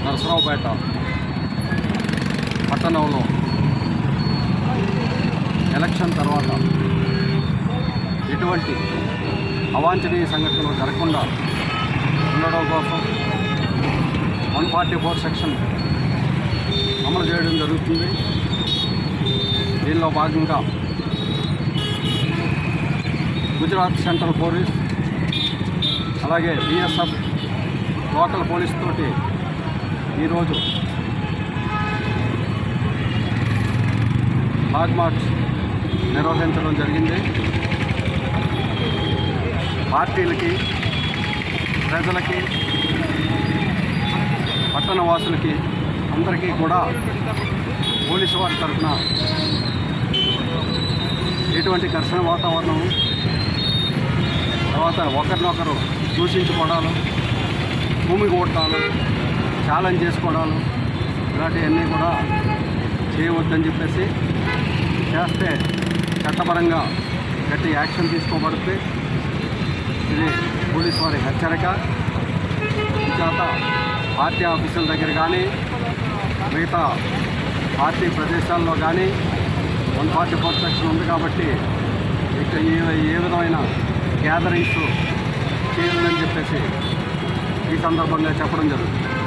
నరసరావుపేట పట్టణంలో ఎలక్షన్ తర్వాత ఎటువంటి అవాంఛనీయ సంఘటనలు జరగకుండా ఉండడం కోసం 144 సెక్షన్ అమలు చేయడం జరుగుతుంది. దీనిలో భాగంగా గుజరాత్ సెంట్రల్ పోలీస్ అలాగే బిఎస్ఎఫ్ లోకల్ పోలీస్ తోటి ఈరోజు ఫ్లాగ్ మార్చ్ నిర్వహించడం జరిగింది. పార్టీలకి, ప్రజలకి, పట్టణవాసులకి అందరికీ కూడా పోలీసు వారి తరఫున ఎటువంటి ఘర్షణ వాతావరణం, తర్వాత ఒకరినొకరు దూషించుకోవడాలు, భూమి కొట్టాలు, ఛాలెంజ్ చేసుకోవడాలు ఇలాంటివన్నీ కూడా చేయవద్దని చెప్పేసి, చేస్తే చట్టపరంగా గట్టి యాక్షన్ తీసుకోబడితే ఇది పోలీసు వారి హెచ్చరిక. చేత పార్టీ ఆఫీసుల దగ్గర కానీ మిగతా పార్టీ ప్రదేశాల్లో కానీ 144 సెక్షన్ ఉంది కాబట్టి ఇక ఏ విధమైన గ్యాదరింగ్స్ చేయదని చెప్పేసి ఈ సందర్భంగా చెప్పడం జరుగుతుంది.